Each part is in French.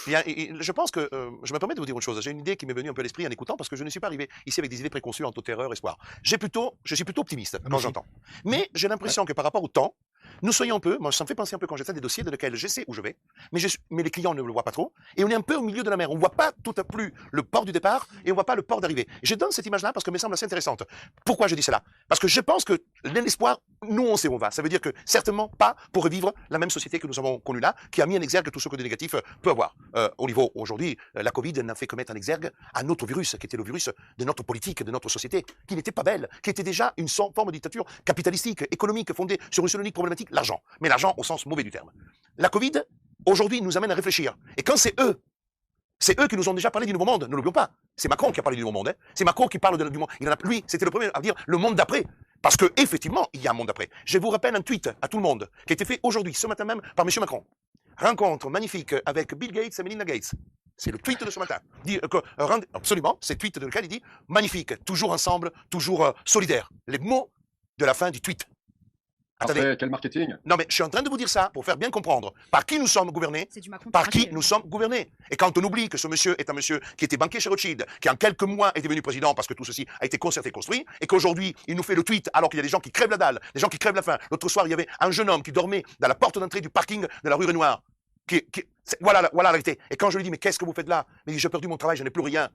Je pense que, je me permets de vous dire une chose. J'ai une idée qui m'est venue un peu à l'esprit en écoutant parce que je ne suis pas arrivé ici avec des idées préconçues entre terreur et espoir. Je suis plutôt optimiste quand j'entends. Mais j'ai l'impression que par rapport au temps, nous soyons un peu, moi ça me fait penser un peu quand j'essaie des dossiers dans lesquels je sais où je vais, mais les clients ne le voient pas trop, et on est un peu au milieu de la mer. On ne voit pas tout à plus le port du départ et on ne voit pas le port d'arrivée. Je donne cette image-là parce qu'elle me semble assez intéressante. Pourquoi je dis cela? Parce que je pense que l'espoir, nous on sait où on va. Ça veut dire que certainement pas pour revivre la même société que nous avons connue là, qui a mis en exergue tout ce que de négatif peut avoir. Au niveau aujourd'hui, la Covid n'a fait que mettre en exergue un autre virus, qui était le virus de notre politique, de notre société, qui n'était pas belle, qui était déjà une forme de dictature capitalistique, économique, fondée sur une seule unique problématique, l'argent. Mais l'argent au sens mauvais du terme. La Covid, aujourd'hui, nous amène à réfléchir. Et quand c'est eux qui nous ont déjà parlé du nouveau monde, ne l'oublions pas. C'est Macron qui a parlé du nouveau monde. Hein. C'est Macron qui parle du monde. Lui, c'était le premier à dire le monde d'après. Parce que effectivement, il y a un monde d'après. Je vous rappelle un tweet à tout le monde qui a été fait aujourd'hui, ce matin même, par M. Macron. Rencontre magnifique avec Bill Gates et Melinda Gates. C'est le tweet de ce matin. Absolument, c'est le tweet dans lequel il dit magnifique, toujours ensemble, toujours solidaires. Les mots de la fin du tweet. Attendez. Après, quel marketing? Non, mais je suis en train de vous dire ça pour faire bien comprendre par qui nous sommes gouvernés, par qui nous sommes gouvernés. Et quand on oublie que ce monsieur est un monsieur qui était banquier chez Rothschild, qui en quelques mois est devenu président parce que tout ceci a été concerté et construit, et qu'aujourd'hui, il nous fait le tweet alors qu'il y a des gens qui crèvent la dalle, des gens qui crèvent la faim. L'autre soir, il y avait un jeune homme qui dormait dans la porte d'entrée du parking de la rue Renoir. Voilà la vérité. Et quand je lui dis, mais qu'est-ce que vous faites là? Mais il dit, j'ai perdu mon travail, je n'ai plus rien.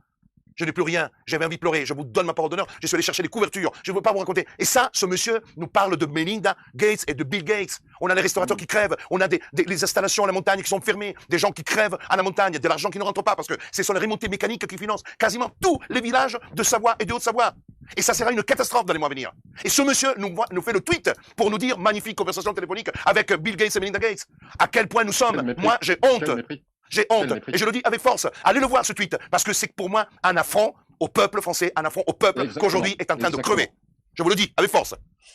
Je n'ai plus rien, j'avais envie de pleurer, je vous donne ma parole d'honneur, je suis allé chercher les couvertures, je ne veux pas vous raconter. Et ça, ce monsieur nous parle de Melinda Gates et de Bill Gates. On a les restaurateurs qui crèvent, on a les installations à la montagne qui sont fermées, des gens qui crèvent à la montagne, de l'argent qui ne rentre pas parce que ce sont les remontées mécaniques qui financent quasiment tous les villages de Savoie et de Haute-Savoie. Et ça sera une catastrophe dans les mois à venir. Et ce monsieur nous fait le tweet pour nous dire magnifique conversation téléphonique avec Bill Gates et Melinda Gates. À quel point nous sommes. Moi, j'ai honte. J'ai honte. Et je le dis avec force. Allez le voir ce tweet. Parce que c'est pour moi un affront au peuple français, un affront au peuple qu'aujourd'hui est en train de crever. Je vous le dis avec force.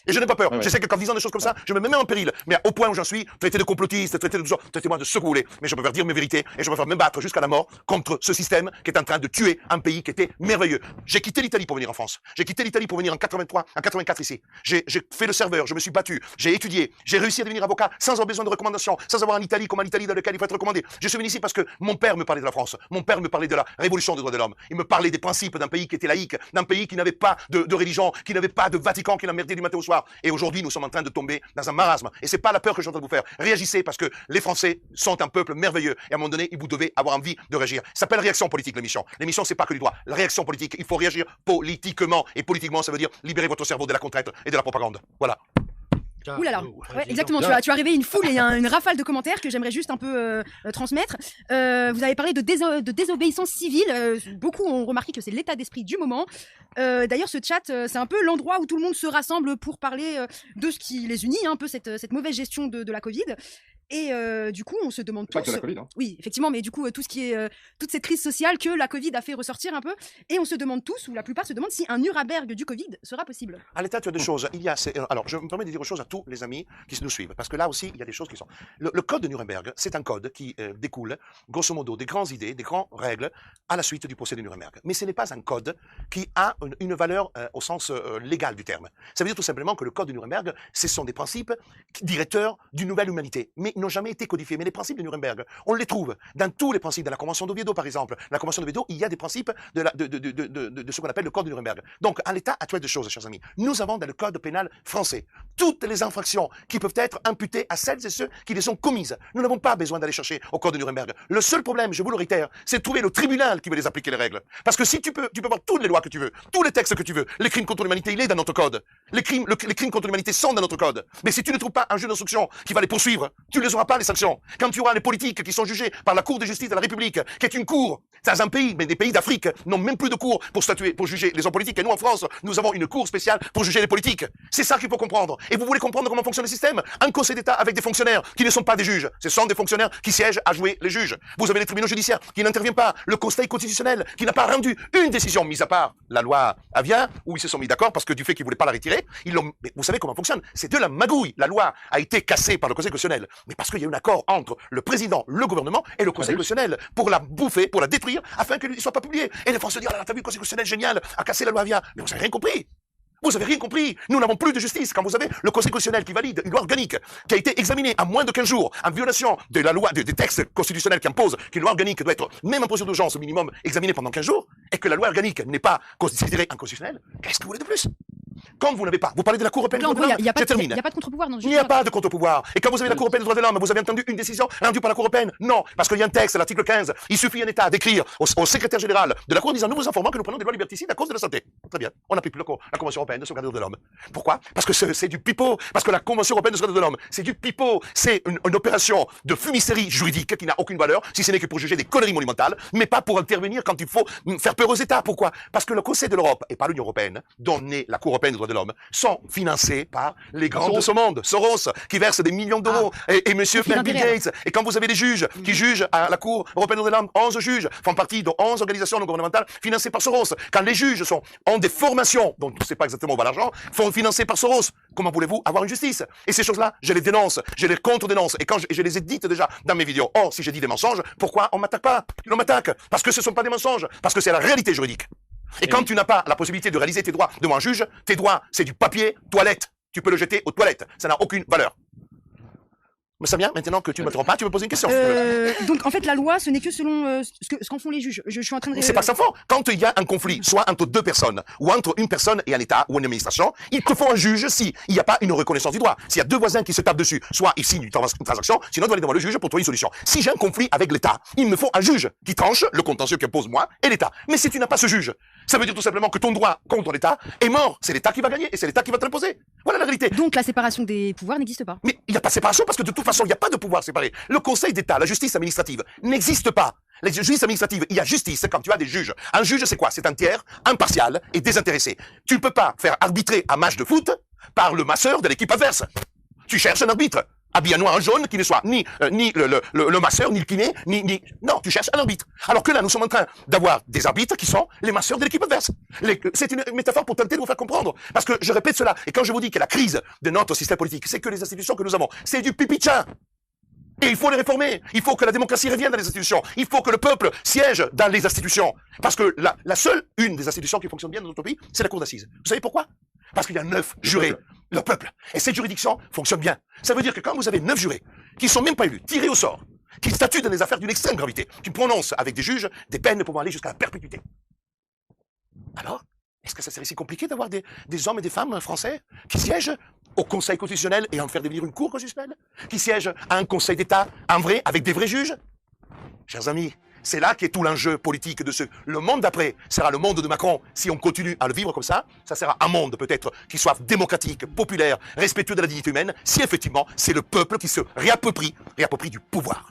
Et je n'ai pas peur. Je sais qu'en disant des choses comme ça, je me mets en péril. Mais au point où j'en suis, traité de complotiste, traité de tout ça, traitez-moi de ce que vous voulez. Mais je préfère dire mes vérités et je préfère me battre jusqu'à la mort contre ce système qui est en train de tuer un pays qui était merveilleux. J'ai quitté l'Italie pour venir en France. J'ai quitté l'Italie pour venir en 83, en 84 ici. J'ai fait le serveur, je me suis battu, j'ai étudié, j'ai réussi à devenir avocat sans avoir besoin de recommandations, sans avoir en Italie comme en Italie dans laquelle il faut être recommandé. Je suis venu ici parce que mon père me parlait de la France. Mon père me parlait de la révolution des droits de l'homme. Il me parlait des principes d'un pays qui était laïque, d'un pays qui n'avait pas de religion, qui n'avait pas de Vatican, qui l'emmerdait du matin au soir. Et aujourd'hui, nous sommes en train de tomber dans un marasme. Et c'est pas la peur que je suis en train de vous faire. Réagissez parce que les Français sont un peuple merveilleux. Et à un moment donné, vous devez avoir envie de réagir. Ça s'appelle réaction politique, l'émission. L'émission, c'est pas que du droit. La réaction politique, il faut réagir politiquement. Et politiquement, ça veut dire libérer votre cerveau de la contrainte et de la propagande. Voilà. Ouh là là, ouais, exactement, tu as réveillé une foule et une rafale de commentaires que j'aimerais juste un peu transmettre. Vous avez parlé de désobéissance civile, beaucoup ont remarqué que c'est l'état d'esprit du moment. D'ailleurs ce chat, c'est un peu l'endroit où tout le monde se rassemble pour parler de ce qui les unit, un peu cette mauvaise gestion de la Covid. Et du coup, on se demande tous. Pas que la Covid, hein. Oui, effectivement, mais du coup, tout ce qui est toute cette crise sociale que la Covid a fait ressortir un peu, et on se demande tous, ou la plupart se demandent, si un Nuremberg du Covid sera possible. À l'état, tu as deux choses. Alors, je me permets de dire une chose à tous les amis qui nous suivent, parce que là aussi, il y a des choses qui sont. Le code de Nuremberg, c'est un code qui découle, grosso modo, des grandes idées, des grandes règles à la suite du procès de Nuremberg. Mais ce n'est pas un code qui a une valeur au sens légal du terme. Ça veut dire tout simplement que le code de Nuremberg, ce sont des principes directeurs d'une nouvelle humanité. Mais n'ont jamais été codifiés. Mais les principes de Nuremberg, on les trouve dans tous les principes, dans la Convention d'Oviedo, par exemple. La Convention d'Oviedo, il y a des principes de ce qu'on appelle le Code de Nuremberg. Donc, en l'état actuel de choses, chers amis, nous avons dans le Code pénal français toutes les infractions qui peuvent être imputées à celles et ceux qui les ont commises. Nous n'avons pas besoin d'aller chercher au Code de Nuremberg. Le seul problème, je vous le réitère, c'est de trouver le tribunal qui veut les appliquer les règles. Parce que si tu peux voir toutes les lois que tu veux, tous les textes que tu veux, les crimes contre l'humanité, il est dans notre code. Les crimes contre l'humanité sont dans notre code. Mais si tu ne trouves pas un juge d'instruction qui va les poursuivre, tu ne les auras pas, les sanctions. Quand tu auras les politiques qui sont jugés par la Cour de justice de la République, qui est une cour, dans un pays, mais des pays d'Afrique n'ont même plus de cour pour statuer, pour juger les hommes politiques. Et nous, en France, nous avons une cour spéciale pour juger les politiques. C'est ça qu'il faut comprendre. Et vous voulez comprendre comment fonctionne le système? Un conseil d'État avec des fonctionnaires qui ne sont pas des juges. Ce sont des fonctionnaires qui siègent à jouer les juges. Vous avez les tribunaux judiciaires qui n'interviennent pas. Le Conseil constitutionnel qui n'a pas rendu une décision, mis à part la loi Avia, où ils se sont mis d'accord parce que du fait qu'ils voulaient pas la retirer, ils l'ont. Mais vous savez comment fonctionne? C'est de la magouille. La loi a été cassée par le Conseil constitutionnel. Mais parce qu'il y a eu un accord entre le président, le gouvernement et le Conseil constitutionnel pour la bouffer, pour la détruire, afin qu'elle ne soit pas publiée. Et les Français disent, ah là, t'as vu le Conseil constitutionnel génial, a cassé la loi Avia. Mais vous n'avez rien compris. Vous avez rien compris. Nous n'avons plus de justice. Quand vous avez le Conseil constitutionnel qui valide une loi organique qui a été examinée en moins de 15 jours, en violation de la loi, des textes constitutionnels qui imposent qu'une loi organique doit être, même en procédure d'urgence au minimum, examinée pendant 15 jours, et que la loi organique n'est pas considérée inconstitutionnelle, qu'est-ce que vous voulez de plus? Quand vous n'avez pas, vous parlez de la Cour européenne des droits de l'homme, je termine. Il n'y a pas de contre-pouvoir dans le Il n'y a pas de contre-pouvoir. Et quand vous avez la Cour européenne des droits de l'homme, vous avez entendu une décision rendue par la Cour européenne? Non, parce qu'il y a un texte, l'article 15. Il suffit un État d'écrire au secrétaire général de la Cour disant nous vous informons que nous prenons des lois liberticides à cause de la santé. Très bien. On n'applique plus la Convention européenne de sauvegarde de l'homme. Pourquoi? Parce que c'est du pipeau. Parce que la Convention européenne de sauvegarde de l'homme, c'est du pipeau. C'est une opération de fumisterie juridique qui n'a aucune valeur, si ce n'est que pour juger des conneries monumentales, mais pas pour intervenir quand il faut faire peur aux États. Pourquoi? Parce que le Conseil de l'Europe et pas l'Union européenne, dont naît la Cour européenne des droits de l'homme, sont financés par les grands de ce monde, Soros, qui verse des millions d'euros, et monsieur Bill Gates. Et quand vous avez des juges qui jugent à la Cour européenne des droits de l'homme, 11 juges font partie de 11 organisations non gouvernementales financées par Soros. Quand les juges ont des formations, dont on ne sait pas exactement où va l'argent, sont financées par Soros, comment voulez-vous avoir une justice? Et ces choses-là, je les dénonce, je les contre-dénonce, et quand je les ai dites déjà dans mes vidéos. Or, si j'ai dit des mensonges, pourquoi on m'attaque pas? On m'attaque parce que ce ne sont pas des mensonges, parce que c'est la réalité juridique. Et quand tu n'as pas la possibilité de réaliser tes droits devant un juge, tes droits, c'est du papier toilette. Tu peux le jeter aux toilettes. Ça n'a aucune valeur. Mais Samia, maintenant que tu ne me trompes pas, tu me poses une question. Donc, en fait, la loi, ce n'est que selon ce qu'en font les juges. Je suis en train de... C'est pas ça fort. Quand il y a un conflit, soit entre deux personnes, ou entre une personne et un État, ou une administration, il te faut un juge si il n'y a pas une reconnaissance du droit. S'il y a deux voisins qui se tapent dessus, soit ils signent une transaction, sinon on doit aller devant le juge pour trouver une solution. Si j'ai un conflit avec l'État, il me faut un juge qui tranche le contentieux qu'impose moi et l'État. Mais si tu n'as pas ce juge, ça veut dire tout simplement que ton droit contre l'État est mort. C'est l'État qui va gagner et c'est l'État qui va te l'imposer. Voilà la réalité. Donc la séparation des pouvoirs n'existe pas. Mais il n'y a pas de séparation parce que de toute façon, il n'y a pas de pouvoir séparé. Le Conseil d'État, la justice administrative, n'existe pas. La justice administrative, il y a justice quand tu as des juges. Un juge, c'est quoi? C'est un tiers, impartial et désintéressé. Tu ne peux pas faire arbitrer un match de foot par le masseur de l'équipe adverse. Tu cherches un arbitre. Habillé en noir, en jaune, qui ne soit ni le masseur, ni le kiné, ni... Non, tu cherches un arbitre. Alors que là, nous sommes en train d'avoir des arbitres qui sont les masseurs de l'équipe adverse. C'est une métaphore pour tenter de vous faire comprendre. Parce que je répète cela. Et quand je vous dis que la crise de notre système politique, c'est que les institutions que nous avons, c'est du pipi-tchin. Et il faut les réformer. Il faut que la démocratie revienne dans les institutions. Il faut que le peuple siège dans les institutions. Parce que la seule, une des institutions qui fonctionne bien dans notre pays, c'est la cour d'assises. Vous savez pourquoi? Parce qu'il y a 9 jurés. Le peuple. Et cette juridiction fonctionne bien. Ça veut dire que quand vous avez 9 jurés, qui sont même pas élus, tirés au sort, qui statuent dans des affaires d'une extrême gravité, qui prononcent avec des juges des peines pouvant aller jusqu'à la perpétuité. Alors, est-ce que ça serait si compliqué d'avoir des hommes et des femmes français qui siègent au Conseil constitutionnel et en faire devenir une cour constitutionnelle? Qui siègent à un Conseil d'État, en vrai, avec des vrais juges? Chers amis, c'est là qu'est tout l'enjeu politique de le monde d'après sera le monde de Macron. Si on continue à le vivre comme ça sera un monde peut-être qui soit démocratique, populaire, respectueux de la dignité humaine, si effectivement c'est le peuple qui se réapproprie du pouvoir.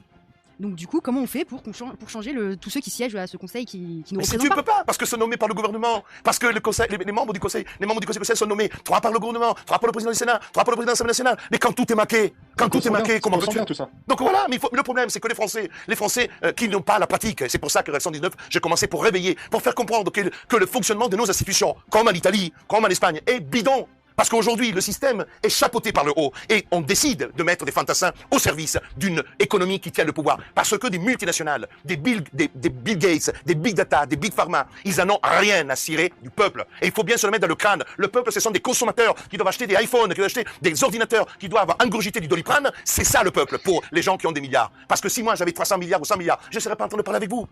Donc du coup, comment on fait pour changer tous ceux qui siègent à ce conseil qui nous représentent tu ne peux pas, parce que c'est nommé par le gouvernement, parce que les membres du conseil constitutionnel sont nommés 3 par le gouvernement, 3 par le président du Sénat, 3 par le président de l'Assemblée nationale. Mais quand tout est maqué, comment veux-tu? Donc voilà, mais le problème c'est que les Français qui n'ont pas la pratique, c'est pour ça que 1919, j'ai commencé pour réveiller, pour faire comprendre que le fonctionnement de nos institutions, comme en Italie, comme en Espagne, est bidon. Parce qu'aujourd'hui, le système est chapeauté par le haut et on décide de mettre des fantassins au service d'une économie qui tient le pouvoir. Parce que des multinationales, des Bill Gates, des Big Data, des Big Pharma, ils en ont rien à cirer du peuple. Et il faut bien se le mettre dans le crâne. Le peuple, ce sont des consommateurs qui doivent acheter des iPhones, qui doivent acheter des ordinateurs, qui doivent ingurgiter du Doliprane. C'est ça le peuple pour les gens qui ont des milliards. Parce que si moi j'avais 300 milliards ou 100 milliards, je ne serais pas en train de parler avec vous.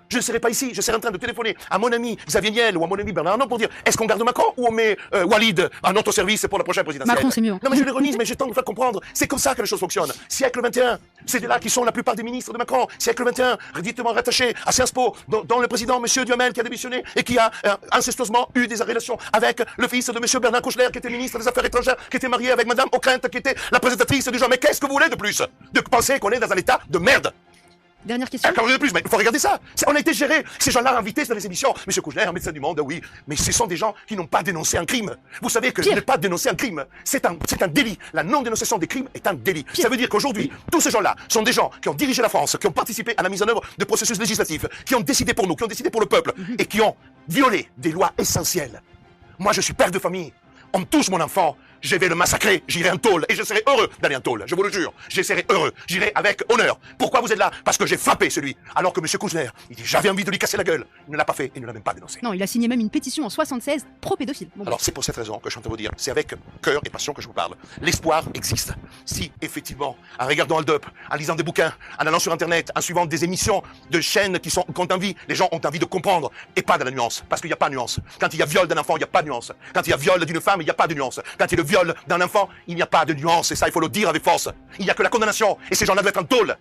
Je ne serais pas ici, je serais en train de téléphoner à mon ami Xavier Niel ou à mon ami Bernard Arnault pour dire est-ce qu'on garde Macron ou on met Walid à notre service pour la prochaine présidentielle? Macron, c'est mieux. Non mais je l'ironise, mais j'ai tendance de faire comprendre. C'est comme ça que les choses fonctionnent. Siècle 21, c'est de là qui sont la plupart des ministres de Macron. Siècle 21, directement rattachés à Sciences Po, dont le président M. Duhamel qui a démissionné et qui a ancestueusement eu des relations avec le fils de M. Bernard Kouchner qui était ministre des Affaires étrangères, qui était marié avec Mme Ockrent qui était la présentatrice du genre. Mais qu'est-ce que vous voulez de plus? De penser qu'on est dans un état de merde? Dernière question. Encore de plus, mais il faut regarder ça. On a été gérés. Ces gens-là invités dans les émissions. Monsieur Kouchner, médecin du monde, oui. Mais ce sont des gens qui n'ont pas dénoncé un crime. Vous savez que ne pas dénoncer un crime, c'est un délit. La non-dénonciation des crimes est un délit. Ça veut dire qu'aujourd'hui, tous ces gens-là sont des gens qui ont dirigé la France, qui ont participé à la mise en œuvre de processus législatifs, qui ont décidé pour nous, qui ont décidé pour le peuple, et qui ont violé des lois essentielles. Moi, je suis père de famille. On touche mon enfant. je vais le massacrer, j'irai en tôle, et je serai heureux d'aller en tôle, je vous le jure, je serai heureux, j'irai avec honneur. Pourquoi vous êtes là? Parce que j'ai frappé celui, alors que M. Kouchner, il dit j'avais envie de lui casser la gueule, il ne l'a pas fait, il ne l'a même pas dénoncé. Non, il a signé même une pétition en 76 pro-pédophile. Bon, alors c'est pour cette raison que je suis en train de vous dire, c'est avec cœur et passion que je vous parle. L'espoir existe. Si, effectivement, en regardant Hold Up, en lisant des bouquins, en allant sur Internet, en suivant des émissions de chaînes qui ont envie, les gens ont envie de comprendre, et pas de la nuance, parce qu'il n'y a pas de nuance. Quand il y a viol d'un enfant, il n'y a pas de nuance. Quand il y a viol d'une femme, il n'y a pas de nuance. Quand il y a le viol d'un enfant, il n'y a pas de nuance, et ça, il faut le dire avec force. Il n'y a que la condamnation, et ces gens-là doivent être en tôle.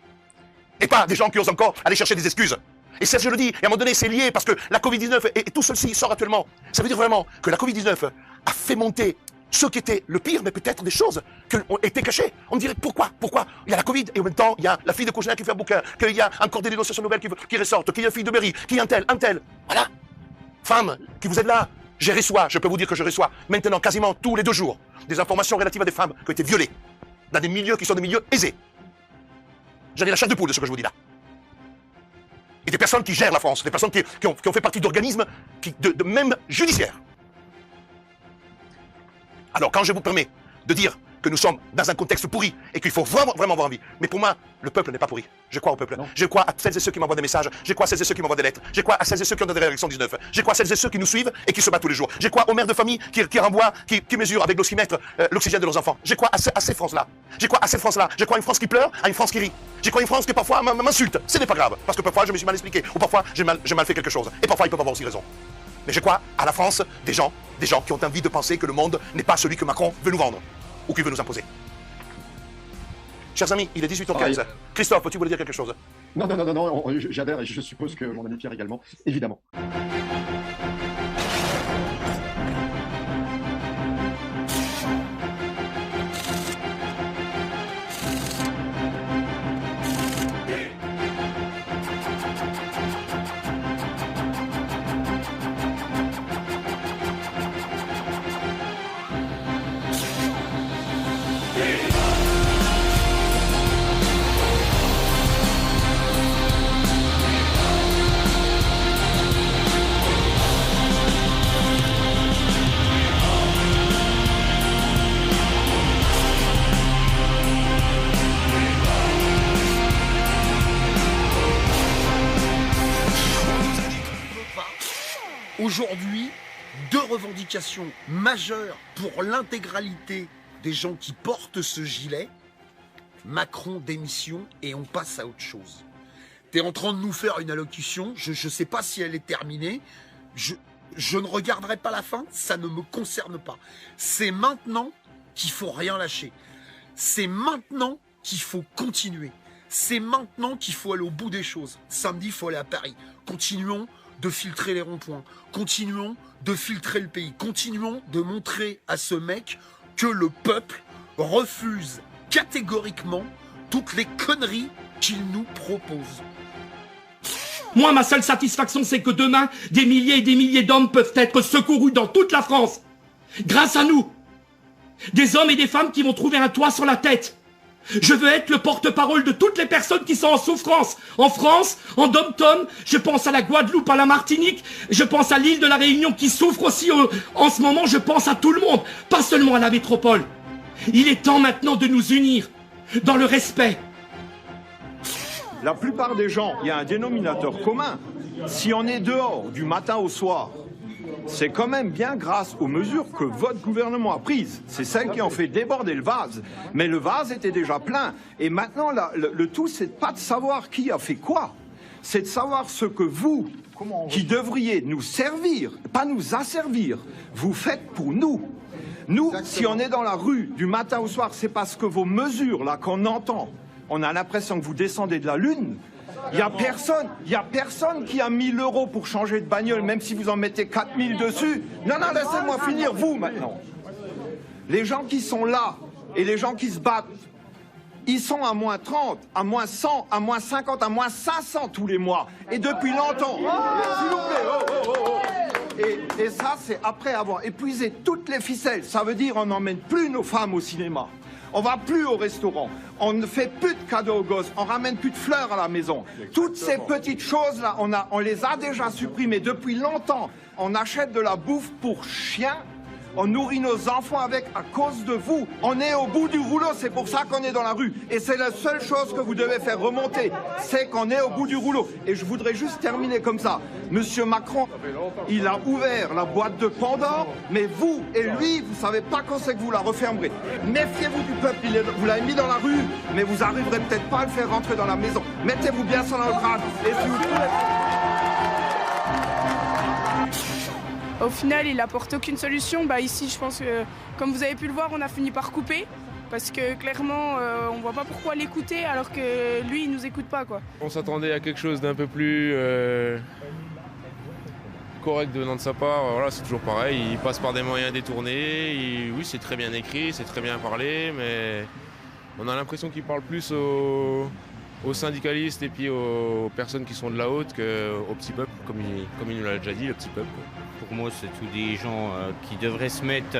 Et pas des gens qui osent encore aller chercher des excuses. Et ça, je le dis, et à un moment donné, c'est lié, parce que la Covid-19, et tout ceci sort actuellement. Ça veut dire vraiment que la Covid-19 a fait monter ce qui était le pire, mais peut-être des choses qui ont été cachées. On dirait pourquoi il y a la Covid, et en même temps, il y a la fille de Kouchner qui fait un bouquin, qu'il y a encore des dénonciations nouvelles qui ressortent, qu'il y a la fille de Berry, qu'il y a un tel. Voilà. Femmes qui vous êtes là, je peux vous dire que je reçois maintenant quasiment tous les 2 jours des informations relatives à des femmes qui ont été violées dans des milieux qui sont des milieux aisés. J'en ai la chair de poule de ce que je vous dis là. Et des personnes qui gèrent la France, des personnes qui ont fait partie d'organismes de même judiciaires. Alors quand je vous permets de dire que nous sommes dans un contexte pourri et qu'il faut vraiment avoir envie, mais pour moi, le peuple n'est pas pourri. Je crois au peuple. Non. Je crois à celles et ceux qui m'envoient des messages, je crois à celles et ceux qui m'envoient des lettres, je crois à celles et ceux qui ont des réactions 19, je crois à celles et ceux qui nous suivent et qui se battent tous les jours. Je crois aux mères de famille qui renvoient, qui mesurent avec l'oxymètre l'oxygène de leurs enfants. Je crois à ces France-là. Je crois à cette France-là. Je crois à une France qui pleure, à une France qui rit. Je crois à une France qui parfois m'insulte. Ce n'est pas grave, parce que parfois je me suis mal expliqué, ou parfois j'ai mal fait quelque chose. Et parfois ils peuvent avoir aussi raison. Mais je crois à la France des gens qui ont envie de penser que le monde n'est pas celui que Macron veut nous vendre, ou qu'il veut nous imposer. Chers amis, il est 18h15. Christophe, tu voulais dire quelque chose? Non, j'adhère et je suppose que mon ami Pierre également, évidemment. Aujourd'hui, 2 revendications majeures pour l'intégralité des gens qui portent ce gilet. Macron démission et on passe à autre chose. T'es en train de nous faire une allocution, je ne sais pas si elle est terminée, je ne regarderai pas la fin, ça ne me concerne pas. C'est maintenant qu'il faut rien lâcher. C'est maintenant qu'il faut continuer. C'est maintenant qu'il faut aller au bout des choses. Samedi, il faut aller à Paris. Continuons de filtrer les ronds-points. Continuons de filtrer le pays. Continuons de montrer à ce mec que le peuple refuse catégoriquement toutes les conneries qu'il nous propose. Moi, ma seule satisfaction, c'est que demain, des milliers et des milliers d'hommes peuvent être secourus dans toute la France. Grâce à nous. Des hommes et des femmes qui vont trouver un toit sur la tête. Je veux être le porte-parole de toutes les personnes qui sont en souffrance. En France, en Dom-Tom, je pense à la Guadeloupe, à la Martinique, je pense à l'île de la Réunion qui souffre aussi en ce moment, je pense à tout le monde, pas seulement à la métropole. Il est temps maintenant de nous unir dans le respect. La plupart des gens, il y a un dénominateur commun. Si on est dehors du matin au soir, c'est quand même bien grâce aux mesures que votre gouvernement a prises. C'est celles qui ont fait déborder le vase. Mais le vase était déjà plein. Et maintenant, le tout, c'est pas de savoir qui a fait quoi. C'est de savoir ce que vous, qui devriez nous servir, pas nous asservir, vous faites pour nous. Nous, exactement. Si on est dans la rue du matin au soir, c'est parce que vos mesures, là, qu'on entend, on a l'impression que vous descendez de la Lune. Il n'y a personne qui a 1 000 € pour changer de bagnole, même si vous en mettez 4 000 dessus. Non, laissez-moi finir, vous, maintenant. Les gens qui sont là et les gens qui se battent, ils sont à moins 30, à moins 100, à moins 50, à moins 500 tous les mois. Et depuis longtemps. S'il vous plaît. Et ça, c'est après avoir épuisé toutes les ficelles. Ça veut dire on n'emmène plus nos femmes au cinéma. On va plus au restaurant, on ne fait plus de cadeaux aux gosses, on ramène plus de fleurs à la maison. Toutes ces petites choses-là, on les a déjà supprimées depuis longtemps. On achète de la bouffe pour chiens On nourrit nos enfants avec à cause de vous. On est au bout du rouleau, c'est pour ça qu'on est dans la rue. Et c'est la seule chose que vous devez faire remonter, c'est qu'on est au bout du rouleau. Et je voudrais juste terminer comme ça. Monsieur Macron, il a ouvert la boîte de Pandore, mais vous et lui, vous savez pas quand c'est que vous la refermerez. Méfiez-vous du peuple, vous l'avez mis dans la rue, mais vous arriverez peut-être pas à le faire rentrer dans la maison. Mettez-vous bien ça dans le crâne. Et si vous Au final, il apporte aucune solution. Ici, je pense que, comme vous avez pu le voir, on a fini par couper. Parce que clairement, on voit pas pourquoi l'écouter alors que lui, il nous écoute pas, quoi. On s'attendait à quelque chose d'un peu plus correct venant de sa part. Voilà, c'est toujours pareil. Il passe par des moyens détournés. Oui, c'est très bien écrit, c'est très bien parlé, mais on a l'impression qu'il parle plus aux syndicalistes et puis aux personnes qui sont de la haute qu'au petit peuple, comme il nous l'a déjà dit, le petit peuple, quoi. Pour moi, c'est tous des gens qui devraient se mettre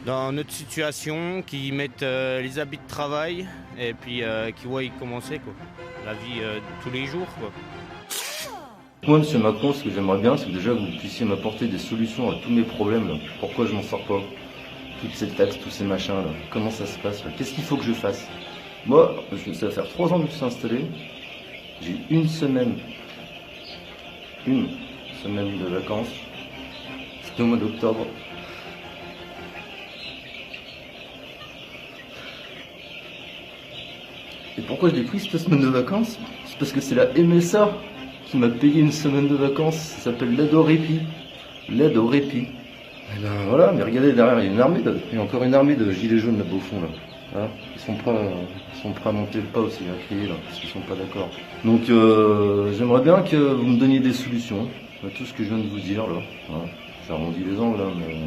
dans notre situation, qui mettent les habits de travail et puis qui voient commencer, quoi. La vie de tous les jours, quoi. Moi, M. Macron, ce que j'aimerais bien, c'est que déjà vous puissiez m'apporter des solutions à tous mes problèmes. Là. Pourquoi je m'en sors pas? Toutes ces taxes, tous ces machins, là. Comment ça se passe? Qu'est-ce qu'il faut que je fasse? Moi, ça va faire 3 ans que je suis installé. J'ai une semaine de vacances. C'était au mois d'octobre. Et pourquoi je l'ai pris cette semaine de vacances? C'est parce que c'est la MSA qui m'a payé une semaine de vacances. Ça s'appelle l'aide au répit. L'aide au répit. Et ben voilà, mais regardez derrière, il y a une armée, il y a encore une armée de gilets jaunes là-bas au fond là. Hein, ils sont prêts à monter le pas aussi, à crier là, parce qu'ils sont pas d'accord. Donc j'aimerais bien que vous me donniez des solutions à tout ce que je viens de vous dire là. Hein. J'arrondis les angles là, mais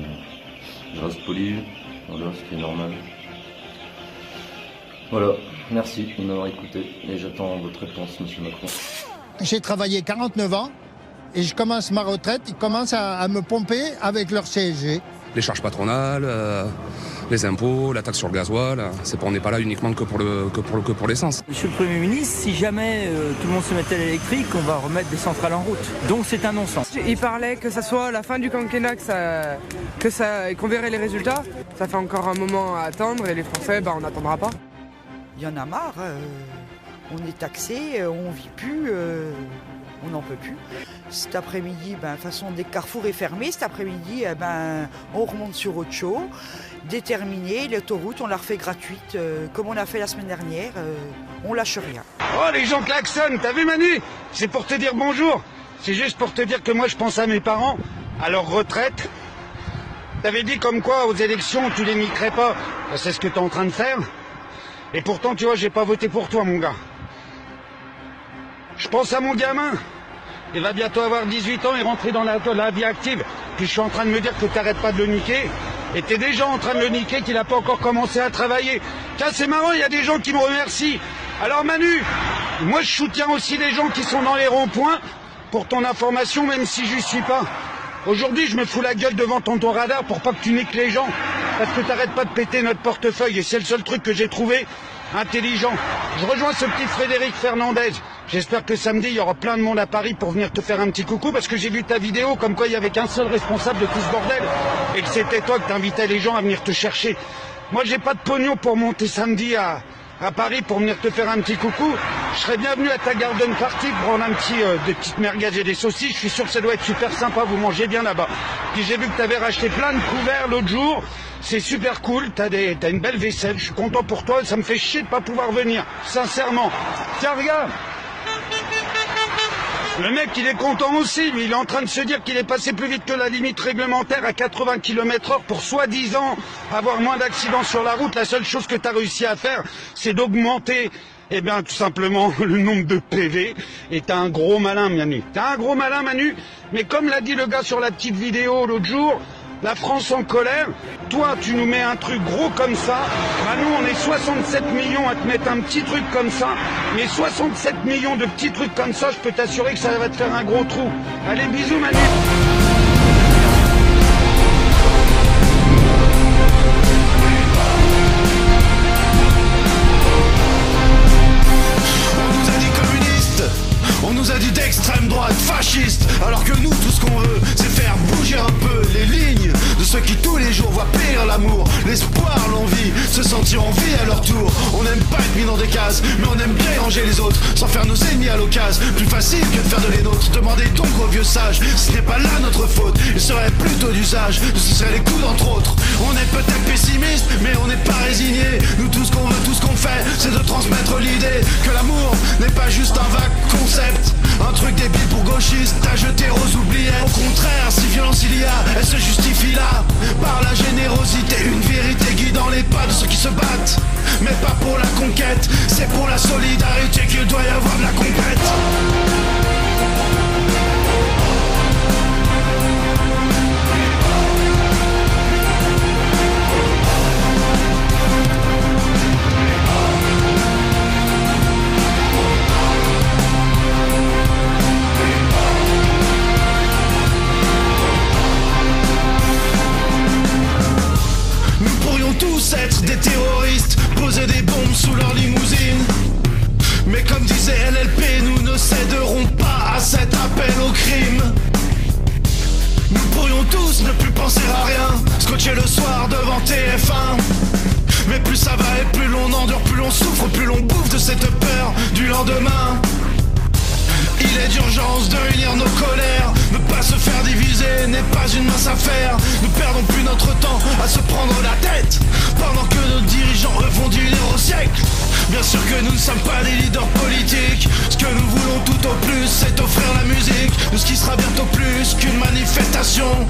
je reste poli, voilà, ce qui est normal. Voilà, merci de m'avoir écouté et j'attends votre réponse, monsieur Macron. J'ai travaillé 49 ans et je commence ma retraite, ils commencent à me pomper avec leur CSG. Les charges patronales, les impôts, la taxe sur le gasoil, on n'est pas là uniquement que pour l'essence. Monsieur le Premier ministre, si jamais tout le monde se mettait à l'électrique, on va remettre des centrales en route. Donc c'est un non-sens. Il parlait que ça soit la fin du quinquennat qu'on verrait les résultats. Ça fait encore un moment à attendre et les Français, on n'attendra pas. Il y en a marre, on est taxé, on vit plus, on n'en peut plus. Cet après-midi, de toute façon, dès que Carrefour est fermé, cet après-midi, on remonte sur autre chose. Déterminé, l'autoroute, on la refait gratuite, comme on a fait la semaine dernière, on lâche rien. Oh, les gens klaxonnent, t'as vu Manu? C'est pour te dire bonjour. C'est juste pour te dire que moi, je pense à mes parents, à leur retraite. T'avais dit comme quoi, aux élections, tu les niquerais pas. C'est ce que t'es en train de faire. Et pourtant, tu vois, j'ai pas voté pour toi, mon gars. Je pense à mon gamin. Il va bientôt avoir 18 ans et rentrer dans la vie active. Puis je suis en train de me dire que t'arrêtes pas de le niquer. Et t'es déjà en train de le niquer, qu'il n'a pas encore commencé à travailler. Tiens, c'est marrant, il y a des gens qui me remercient. Alors Manu, moi je soutiens aussi les gens qui sont dans les ronds-points, pour ton information, même si je suis pas. Aujourd'hui, je me fous la gueule devant ton radar pour pas que tu niques les gens. Parce que t'arrêtes pas de péter notre portefeuille et c'est le seul truc que j'ai trouvé intelligent. Je rejoins ce petit Frédéric Fernandez. J'espère que samedi, il y aura plein de monde à Paris pour venir te faire un petit coucou parce que j'ai vu ta vidéo comme quoi il y avait qu'un seul responsable de tout ce bordel et que c'était toi qui t'invitais les gens à venir te chercher. Moi, j'ai pas de pognon pour monter samedi à Paris pour venir te faire un petit coucou. Je serais bienvenu à ta garden party pour prendre des petites merguez et des saucisses. Je suis sûr que ça doit être super sympa, vous mangez bien là-bas. Puis j'ai vu que tu avais racheté plein de couverts l'autre jour. C'est super cool, t'as une belle vaisselle, je suis content pour toi, ça me fait chier de pas pouvoir venir, sincèrement. Tiens, regarde. Le mec, il est content aussi, lui, il est en train de se dire qu'il est passé plus vite que la limite réglementaire à 80 km/h pour soi-disant avoir moins d'accidents sur la route. La seule chose que tu as réussi à faire, c'est d'augmenter, tout simplement, le nombre de PV. Et t'es un gros malin, Manu. T'es un gros malin, Manu. Mais comme l'a dit le gars sur la petite vidéo l'autre jour, la France en colère, toi tu nous mets un truc gros comme ça, nous on est 67 millions à te mettre un petit truc comme ça, mais 67 millions de petits trucs comme ça, je peux t'assurer que ça va te faire un gros trou. Allez, bisous Manu. On nous a dit d'extrême droite, fasciste, alors que nous, tout ce qu'on veut, c'est faire bouger un peu les lignes de l'espoir, l'envie, se sentir en vie à leur tour. On n'aime pas être mis dans des cases, mais on aime bien y ranger les autres, sans faire nos ennemis à l'occasion. Plus facile que de faire de les nôtres. Demandez donc aux vieux sages, ce n'est pas là notre faute, il serait plutôt d'usage de se serrer les coudes entre autres. On est peut-être pessimiste, mais on n'est pas résigné. Nous tout ce qu'on veut, tout ce qu'on fait, c'est de transmettre l'idée que l'amour n'est pas juste un vague concept, un truc débile pour gauchistes à jeter aux oubliettes. Au contraire, si violence il y a, elle se justifie là par la générosité, une vérité guidant les pas de ceux qui se battent, mais pas pour la conquête, c'est pour la solidarité qu'il doit y avoir de la compète. Tous être des terroristes, poser des bombes sous leur limousine. Mais comme disait LLP, nous ne céderons pas à cet appel au crime. Nous pourrions tous ne plus penser à rien, scotcher le soir devant TF1. Mais plus ça va et plus l'on endure, plus l'on souffre, plus l'on bouffe de cette peur du lendemain. Il est d'urgence de unir nos colères. Ne pas se faire diviser n'est pas une mince affaire. Nous perdons plus notre temps à se prendre la tête pendant que nos dirigeants eux vont d'unir au siècle. Bien sûr que nous ne sommes pas des leaders politiques. Ce que nous voulons tout au plus, c'est offrir la musique de ce qui sera bientôt plus qu'une manifestation,